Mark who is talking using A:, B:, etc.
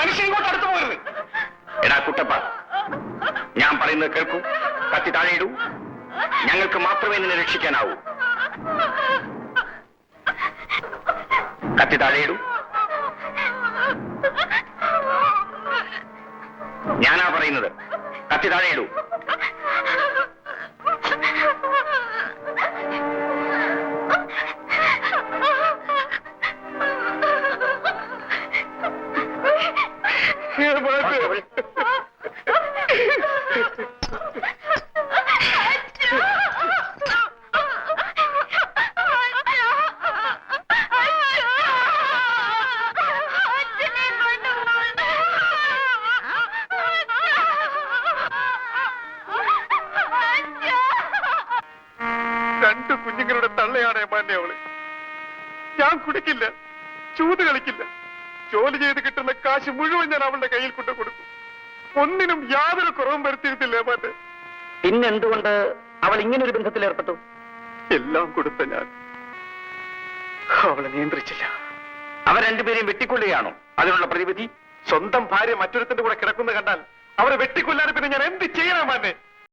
A: മനുഷ്യൻ ഇങ്ങോട്ട് അടുത്തു പോരുത്. എടാ കുട്ടപ്പ, ഞാൻ പറയുന്നത് കേൾക്കൂ. കത്തി താഴെയിടൂ. ഞങ്ങൾക്ക് മാത്രമേ നിന്നെ രക്ഷിക്കാനാവൂ. കത്തി താഴെയിടൂ. ഞാനാ പറയുന്നത്. കത്തി താഴെയിടൂ.
B: രണ്ടു കുഞ്ഞുങ്ങളുടെ തള്ളയാണ് മാന്നെ അവള്. ഞാൻ കുടിക്കില്ല, ചൂത് കളിക്കില്ല. ജോലി ചെയ്ത് കിട്ടുന്ന കാശ് മുഴുവൻ ഞാൻ അവളുടെ കയ്യിൽ കൊണ്ടു കൊടുക്കും. ഒന്നിനും യാതൊരു കുറവും വരുത്തിയിരുന്നില്ല മാന്നെ.
A: പിന്നെന്തുകൊണ്ട് അവൾ ഇങ്ങനൊരു ബന്ധത്തിൽ ഏർപ്പെട്ടു?
B: എല്ലാം കൊടുത്ത ഞാൻ അവളെ നിയന്ത്രിച്ചില്ല.
A: അവർ രണ്ടുപേരെയും വെട്ടിക്കൊള്ളുകയാണോ അതിനുള്ള പ്രതിവിധി?
B: സ്വന്തം ഭാര്യ മറ്റൊരുത്തിന്റെ കൂടെ കിടക്കുന്ന കണ്ടാൽ അവരെ വെട്ടിക്കൊല്ലാതെ പിന്നെ ഞാൻ എന്ത് ചെയ്യണം മാന്നെ?